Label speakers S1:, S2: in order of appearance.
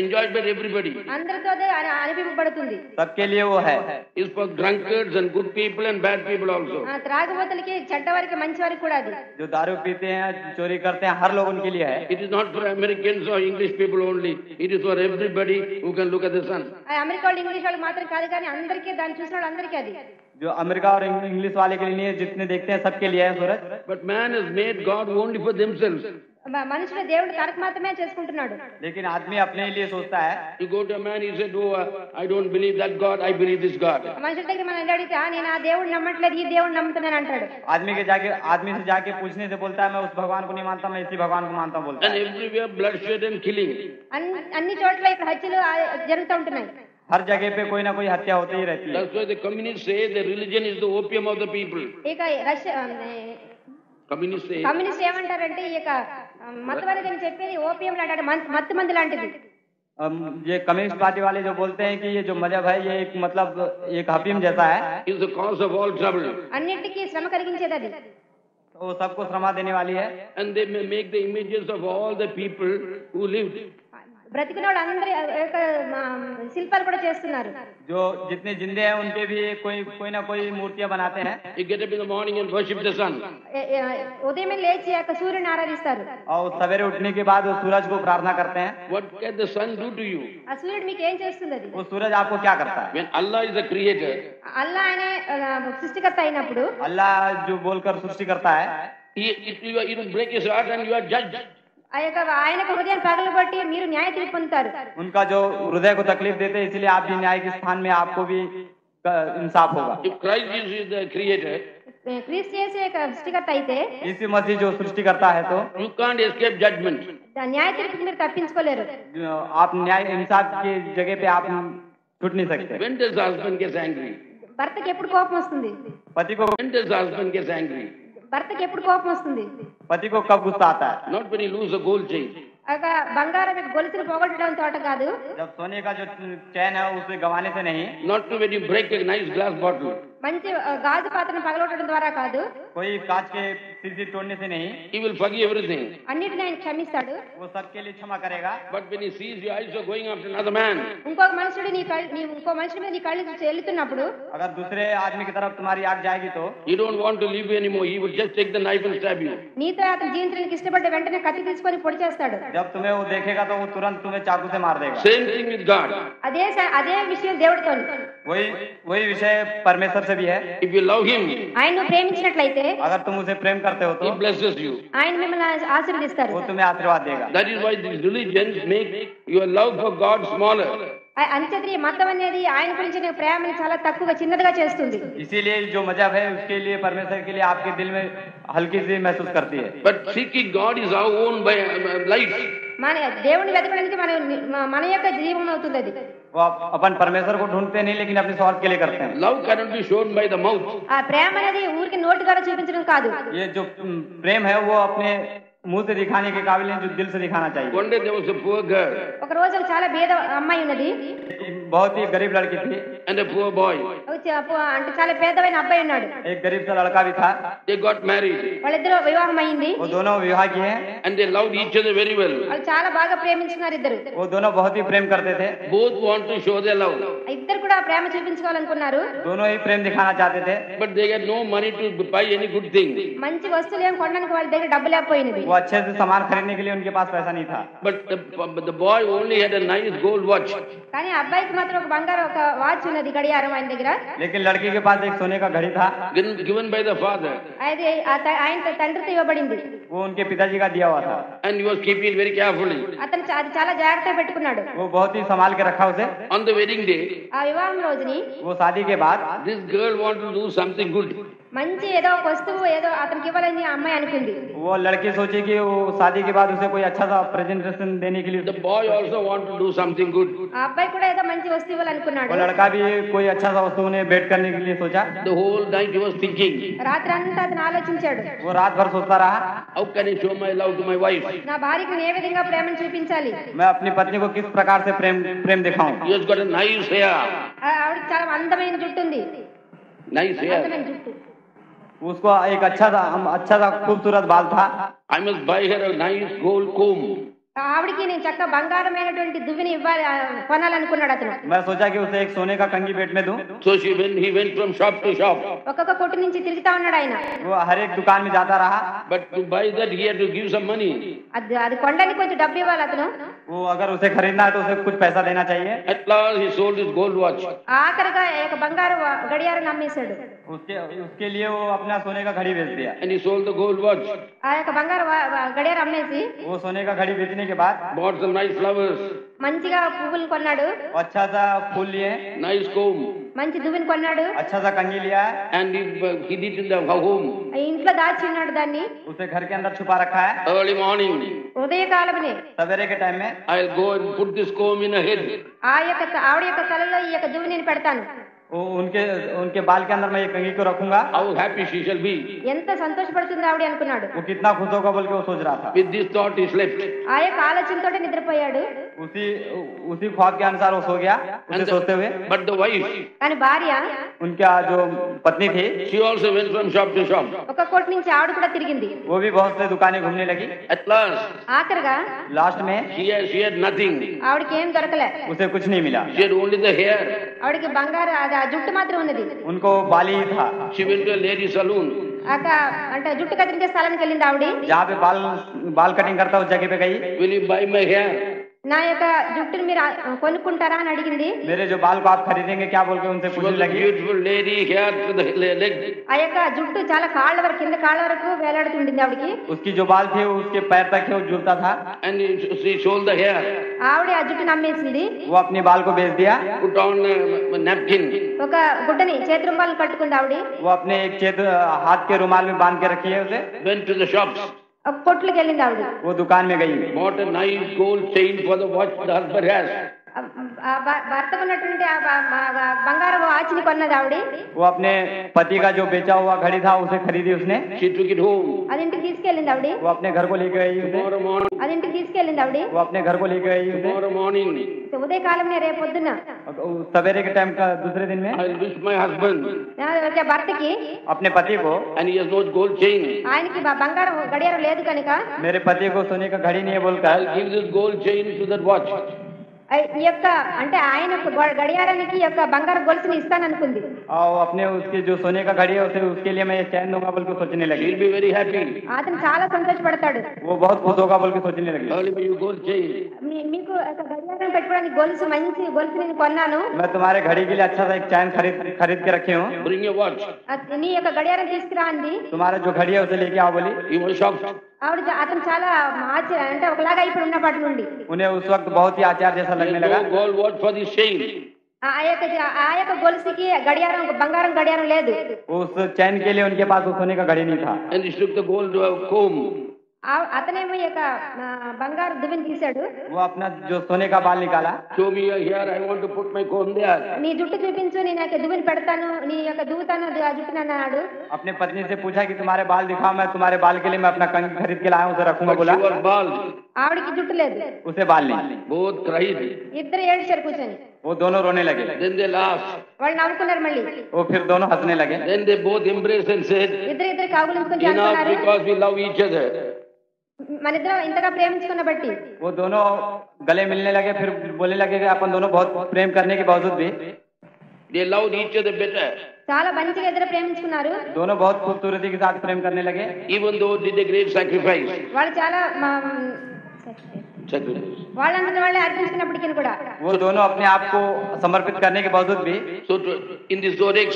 S1: enjoyed by everybody.
S2: అందరితో అదే అనుభవింపబడుతుంది.
S3: सबके लिए वो है.
S1: Is for drunkards and good people and bad people also.
S2: త్రాగుబోతులకి చెడ్డవారికి మంచివారికి కూడా అది.
S3: जो दारू पीते हैं, चोरी करते हैं, हर लोग उनके लिए है.
S1: It is not for Americans or English people only. It is for everybody who can look at the sun.
S2: America వాళ్ళు ఇంగ్లీష్ వాళ్ళు మాత్రం కాదు కానీ అందరికీ దాన్ని చూసిన వాళ్ళందరికీ అది.
S3: जो अमेरिका और इंग्लिश वाले के लिए नहीं है, जितने देखते हैं सबके लिए है सूरज.
S1: But man has made God only for themselves.
S2: మనుషులు దేవుడు తనకు మాత్రమే చేసుకుంటున్నాడు.
S3: लेकिन आदमी अपने लिए सोचता है.
S1: You go to a man, he said, "Oh, I don't believe that God. I believe this God."
S2: మనుషుల దగ్గర మనం అడిగితే నేను ఆ దేవుడిని నమ్మట్లేదు ఈ దేవుడిని నమ్ముతున్నాను అంటాడు.
S3: आदमी से जाके पूछने से बोलता है मैं उस भगवान को नहीं मानता, मैं इसी भगवान को मानता हूं बोलता है.
S1: And everywhere bloodshed and killing.
S2: అన్ని చోట్ల ఇక్కడ హత్యలు జరుగుతూ ఉంటున్నాయి.
S3: हर जगह पे कोई ना कोई हत्या होती ही रहती है.
S1: That's why the communists say the religion is the opium of the people.
S2: ఇక రష్యా కమ్యూనిస్ట్ ఏమంటారంటే ఈ యొక్క మతవాదం అని చెప్పేది ఓపియం లాంటి మత్తు మందు లాంటిది.
S3: ये कम्युनिस्ट पार्टी वाले जो बोलते हैं कि ये जो मजहब है ये एक मतलब एक अफीम जैसा है.
S1: Is the cause of all trouble.
S2: అన్నిటికీ శ్రమ కలిగించేది అది.
S3: वो सबको श्रमा देने वाली है.
S1: And they may make the images of all the people who lived.
S2: బ్రతికిన వాళ్ళు అందరి శిల్పాలు కూడా చేస్తున్నారు.
S3: जो जितने जिंदे हैं उनके भी कोई ना कोई मूर्तियां बनाते हैं.
S1: You get up in the morning and worship the sun.
S2: ఉదయం లేచి సూర్యుని ఆరాధిస్తారు.
S3: और सवेरे उठने के बाद वो सूरज को प्रार्थना करते हैं.
S1: What can the sun do to you?
S2: ఆ సూర్యుడు మీకు ఏం చేస్తుంది అది?
S3: वो सूरज आपको क्या करता है?
S1: When Allah is the creator.
S2: అల్లా ఆయన సృష్టికర్త అయినప్పుడు
S3: अल्लाह जो बोलकर सृष्टि करता है.
S1: You will break his heart and you are judged.
S2: ఆయనకు హృదయాన్ని పగలగొట్టి మీరు న్యాయ తీర్పు పొందుతారు.
S3: उनका जो हृदय को तकलीफ देते हैं इसलिए आप भी न्याय के स्थान में आपको भी इंसाफ होगा.
S1: If Christ is the creator,
S2: క్రీస్తు యేసు సృష్టికర్త అయితే
S3: यीशु मसीह जो सृष्टि करता है तो
S1: you can't escape judgment.
S2: न्याय తీర్పుకి మీరు తప్పించుకోలేరు.
S3: आप न्याय इंसाफ की जगह पे आप छूट नहीं सकते.
S1: When does the husband get angry?
S2: భర్తకి ఎప్పుడు కోపం వస్తుంది?
S3: पति को
S1: When does the husband get angry?
S2: భర్తకి ఎప్పుడు కోపం వస్తుంది?
S3: पति को कब गुस्सा आता है?
S1: Not when he lose a gold chain.
S2: బంగారం గొలుసులు పోగొట్టడం తోట కాదు.
S3: जब सोने का जो चैन है उसे गंवाने से नहीं.
S1: Not when you break a nice glass bottle.
S2: మంచి గాజు పాత్రను పగలగొట్టడం ద్వారా కాదు.
S3: कोई कांच के शीशी तोड़ने से नहीं.
S1: He will forgive everything.
S2: అన్నిటిని ఆయన క్షమిస్తాడు.
S3: वो सबके लिए क्षमा करेगा.
S1: But when he sees your eyes are going after another man,
S2: ఇంకొక మనుషుడు ఇంకో మనిషి మీద నీ కళ్ళు చెల్లుతున్నప్పుడు
S3: अगर दूसरे आदमी की तरफ तुम्हारी आंख जाएगी तो
S1: you don't want to live anymore. He will just take the knife and stab you.
S2: నీతో అతను జీవించడానికి ఇష్టపడ్డ వెంటనే కత్తి తీసుకొని పొడి చేస్తాడు.
S3: जब तुम्हें वो देखेगा तो वो तुरंत तुम्हें चाकू से मार देगा.
S1: Same thing with God.
S2: అదే విషయం దేవుడితో.
S3: वही विषय परमेश्वर से भी है.
S1: If you love him,
S2: ఆయన నువ్వు ప్రేమించినట్లయితే
S3: अगर तुम उसे प्रेम करते हो तो
S1: he blesses you.
S2: ఆయన మిమ్మల్ని ఆశీర్వదిస్తారు.
S3: वो तुम्हें आशीर्वाद देगा.
S1: That is why these religions make your love for God smaller.
S2: అంతేది మతం అనేది ఆయన గురించి నీ ప్రేమని చాలా తక్కువగా చిన్నదిగా చేస్తుంది.
S3: इसीलिए जो मजहब है उसके लिए परमेश्वर के लिए आपके दिल में हल्की सी महसूस करती है.
S1: But seeking God is our own by life.
S2: మన దేవుని వెతకడానికి మన యొక్క జీవనం అవుతుంది అది.
S3: वो अपन परमेश्वर को ढूंढते नहीं लेकिन अपने स्वार्थ के लिए करते हैं.
S1: Love cannot be shown by the mouth.
S2: ఆ ప్రేమ అనేది ఊరికి నోటి ద్వారా చూపించడం కాదు.
S3: ये जो प्रेम है वो अपने मुंह से दिखाने के काबिल है, जो दिल से दिखाना चाहिए.
S1: One day there was a poor girl.
S2: ఒక రోజు చాలా పేద అమ్మాయి ఉన్నది.
S3: बहुत ही गरीब लड़की थी.
S1: And a poor boy.
S2: అంటే చాలా పేదవైన అబ్బాయి ఉన్నాడు.
S3: एक गरीब सा लड़का भी था.
S1: They got married.
S2: వాళ్ళిద్దరూ వివాహం అయింది.
S3: वो दोनों विवाह किए हैं.
S1: And they loved each other very well.
S2: వాళ్ళు చాలా బాగా ప్రేమించుకున్నారు ఇద్దరు.
S3: वो दोनों बहुत ही प्रेम करते थे.
S1: Both want to show their love.
S2: ఇద్దరు కూడా ప్రేమ చూపించుకోవాలనుకున్నారు.
S3: दोनों ही प्रेम दिखाना चाहते थे.
S1: But they had no money to buy any good thing.
S2: మంచి వస్తువులు ఏం కొనడానికి వాళ్ళ దగ్గర డబ్బు లేకపోయినవి.
S3: वो अच्छे से सामान खरीदने के लिए उनके पास पैसा नहीं था.
S1: But the boy only had a nice gold watch.
S2: కానీ అబ్బాయికి మాత్రం ఒక బంగారం ఒక వాచ్ ఉన్నది గడియారం ఆయన దగ్గర.
S3: लेकिन लड़की के पास एक सोने का घड़ी था.
S1: Given by the father.
S2: అది ఆయన తండ్రితో ఇవ్వబడింది.
S3: वो उनके पिताजी का दिया हुआ था.
S1: And he was keeping it very carefully.
S2: అతను అది చాలా జాగ్రత్తగా పెట్టుకున్నాడు.
S3: वो बहुत ही संभाल के रखा उसे.
S1: On the wedding day.
S2: ఆ వివాహం రోజుని
S3: वो शादी के बाद
S1: this girl wanted to do something good.
S2: మంచి ఏదో ఒక వస్తువు ఏదో అతనికి ఇవ్వాలని ఆ అమ్మాయి అనుకుంది.
S3: वो लड़की सोची कि वो शादी के बाद उसे कोई अच्छा सा प्रेजेंटेशन देने के लिए.
S1: The boy also wanted to do something good.
S2: ఆ అబ్బాయి కూడా ఏదో మంచి వస్తువు ఇవ్వాలనుకున్నాడు.
S3: वो लड़का भी कोई अच्छा सा वस्तु उन्हें भेंट करने के लिए सोचा.
S1: The whole night he was thinking.
S2: రాత్రి అంతా అతను ఆలోచించాడు.
S3: वो रात भर सोचता रहा.
S1: How can I show my love to my wife?
S2: నా భార్యకు ఏ విధంగా ప్రేమను చూపించాలి?
S3: मैं अपनी पत्नी को किस प्रकार से प्रेम दिखाऊं.
S1: He has got a nice hair.
S2: ఆవిడకి చాలా అందమైన జుట్టు ఉంది.
S1: Nice hair.
S2: అందమైన జుట్టు.
S3: उसको एक अच्छा सा खूबसूरत बाल था.
S1: I must buy her a nice gold comb.
S2: ఆవిడికి నేను చక్క బంగారమైనటువంటి దువ్విని ఇవ్వాలి కొనాలనుకున్నాడు అతను.
S3: मैं सोचा कि उसे एक सोने का कंगी पेट में दूं।
S1: So when he went from shop to shop,
S2: ఒక్కొక్క కొట్టు నుంచి తిరుగుతా ఉన్నాడు ఆయన.
S3: वो हर एक दुकान में जाता रहा।
S1: but to buy that he had to give some money.
S2: అది కొనడానికి కొంచెం డబ్బు ఇవ్వాలి అతను.
S3: वो अगर उसे खरीदना है तो उसे कुछ पैसा देना चाहिए।
S1: At last he sold his gold watch.
S2: ఆఖరిగా ఒక బంగారు గడియారం అమ్మేశాడు.
S3: उसके लिए वो अपना सोने का घड़ी बेच दिया।
S1: And he sold the gold watch.
S2: ఆ యొక్క బంగారు గడియారం అమ్మేసి
S3: वो सोने का घड़ी बेचने के बाद
S1: bought some nice flowers,
S2: మంచిగా పువ్వులు కొన్నాడు,
S3: अच्छा सा फूल लिए,
S1: nice comb,
S2: మంచి దువ్విని కొన్నాడు,
S3: अच्छा सा कंगी लिया है,
S1: and he did it in the home.
S2: ఇంట్లో దాచి ఉన్నాడు దాన్ని.
S3: उसे घर के अंदर छुपा रखा है।
S1: Early morning,
S2: ఉదయకాలమనే
S3: सवेरे के टाइम में
S1: I'll go and put this comb in a head.
S2: ఆవిడ యొక్క తలలో ఈ యొక్క దువ్వి నేను పెడతాను.
S3: उनके बाल के अंदर मैं ये कंगी को रखूंगा।
S1: How happy she shall be.
S2: ఎంత సంతోషపడుతుంది ఆవిడ అనుకున్నాడు.
S3: वो कितना खुश होगा बोल के वो सोच रहा था।
S1: With this thought he slept.
S2: ఆ యొక్క ఆలోచనతోటే నిద్రపోయాడు.
S3: उसी ख्वाब के अनुसार वो सो गया उसे सोचते हुए।
S1: But the wife,
S2: కానీ భార్య
S3: उनका जो पत्नी थी
S1: she also went from shop to shop.
S2: ఒక కోటి నుంచి ఆవిడ కూడా తిరిగింది.
S3: वो भी बहुत से दुकानें घूमने लगी।
S1: At last,
S2: ఆఖరిగా
S3: लास्ट में
S1: she had nothing.
S2: ఆవిడకి ఏం దొరకలే.
S3: उसे कुछ नहीं मिला।
S1: She had only the hair.
S2: ఆవిడకి బంగారు అది ఆ జుట్టు మాత్రం ఉన్నది.
S3: उनको बाली ही था।
S1: She went to a lady saloon.
S2: అంటే జుట్టు కత్తిరించే స్థలానికి వెళ్ళింది ఆవిడ.
S3: जहाँ पे बाल कटिंग करता उस जगह पे गई।
S1: Will you buy my hair?
S2: నా యొక్క జుట్టుని మీరు కొనుక్కుంటారా అని అడిగింది.
S3: मेरे जो बाल को आप खरीदेंगे क्या बोल के उनसे
S1: She
S3: पूछने
S1: was a
S3: लगी।
S1: beautiful lady, hair to the leg.
S2: ఆ యొక్క జుట్టు చాలా కాళ్ళ వరకు కింద కాళ్ళ వరకు వేలాడుతుండింది ఆవిడకి.
S3: उसकी जो बाल थे वो उसके पैर तक थे, वो झूलता था।
S1: And she sold the hair.
S2: ఆవిడ ఆ జుట్టుని అమ్మేసింది.
S3: वो अपने बाल को बेच दिया।
S1: Put on a napkin.
S2: ఒక గుడ్డని చేతురుమాలను కట్టుకుంది ఆవిడ.
S3: वो अपने एक हाथ के रुमाल में बांध के रखी है उसे।
S1: Went to the shops.
S2: ఒక కొట్లుకి వెళ్ళింది ఆవిడ.
S3: वो दुकान में गई।
S1: Bought a nice gold chain for the watch the husband has.
S2: భర్తకు ఉన్నటువంటి బంగారు ఆచిని కొన్నది ఆవిడ.
S3: वो अपने पति का जो बेचा हुआ घड़ी था उसे खरीदी उसने।
S1: She took it home.
S2: అది ఇంటికి తీసుకెళ్ళింది ఆవిడ.
S3: वो अपने घर को लेके गई उसे।
S1: Tomorrow morning.
S2: అది ఇంటికి తీసుకెళ్ళింది ఆవిడ.
S3: वो अपने घर को लेके गई उसे।
S1: Tomorrow morning,
S2: ఉదయకాలంలో రేపు పొద్దున్న
S3: सवेरे के टाइम का दूसरे दिन में
S1: I'll wish my husband.
S2: భర్తకి
S3: अपने पति को,
S1: And he has no gold chain.
S2: ఆయనకి బంగారం గడియారం లేదు కనుక
S3: मेरे पति को सोने का घड़ी नहीं है बोलकर
S1: I'll give this gold chain to that watch.
S2: ఈ యొక్క అంటే ఆయన గడియారానికి ఈ యొక్క బంగారు గొలుసుని ఇస్తాననుకుంది.
S3: और अपने उसके जो सोने का घड़ी है उसे उसके लिए मैं ये चैन दूंगा बोल के सोचने लगी।
S1: She'll be very happy.
S2: అతను చాలా సంతోషపడతాడు.
S3: वो बहुत खुश होगा बोल के सोचने लगी।
S1: Early by you gold chain.
S2: మీకు ఒక గడియారం పెట్టుకోవడానికి గొలుసు మంచి గొలుసు నేను కొన్నాను.
S3: मैं तुम्हारे घड़ी के लिए अच्छा सा एक चैन खरीद के रखी हूँ।
S1: Bring your watch.
S2: నీ యొక్క గడియారం తీసుకురా అంది.
S3: तुम्हारा जो घड़ी है उसे लेके आओ बोली।
S1: He was shocked.
S2: అతను చాలా అంటే ఒకలాగా ఇప్పుడు ఉన్నప్పటి నుండి
S3: उन्हें उस वक्त बहुत ही आचार जैसा लगने
S1: There's
S3: लगा।
S1: no gold watch for this chain.
S2: ఆ యొక్క గొలుసుకి గడియారం బంగారం గడియారం లేదు.
S3: उस चैन के लिए उनके पास उस सोने का घड़ी नहीं था।
S1: And he took the gold comb.
S2: అతనేమో ఈ యొక్క బంగారు దువ్విని తీశాడు.
S3: वो अपना जो सोने का बाल निकाला।
S1: Show me your hair. I want to put my comb there.
S2: నీ జుట్టు చూపించు, నేను యొక్క దువ్విని పెడతాను, నీ యొక్క దువ్వుతాను ఆ జుట్టుని అన్నాడు.
S3: अपने पत्नी से पूछा कि तुम्हारे बाल दिखाओ, मैं तुम्हारे बाल के लिए मैं अपना कंगी खरीद के लाया हूँ उसे रखूंगा बोला।
S1: She was bald.
S2: ఆవిడికి జుట్టు లేదు.
S3: उसे बाल नहीं।
S1: Both cried.
S2: ఇద్దరు ఏడ్చారు కూర్చొని.
S3: वो दोनों रोने लगे।
S1: Then they laughed.
S2: వాళ్ళు నవ్వుకున్నారు మళ్ళీ.
S3: वो फिर दोनों हंसने लगे।
S1: Then they both embraced and said,
S2: ఇద్దరు కౌగులించుకొని
S1: enough,
S2: చెప్తున్నారు,
S1: because we love each other.
S2: మన ఇద్దరం ఇంతగా ప్రేమించుకున్న బట్టి.
S3: वो दोनों गले मिलने लगे, फिर बोलने लगे कि अपन दोनों बहुत प्रेम करने के बावजूद भी
S1: They loved each other better.
S2: చాలా మంచిగా ఇద్దరు ప్రేమించుకున్నారు.
S3: दोनों बहुत खूबसूरती के साथ प्रेम करने लगे।
S1: Even though did a great sacrifice.
S2: వాళ్ళు చాలా
S1: Sacrifice.
S2: వాళ్ళందరినీ వాళ్ళే అర్పించుకున్నప్పటికీ కూడా
S3: वो दोनों अपने आप को समर्पित करने के बावजूद भी
S1: So in the zodiac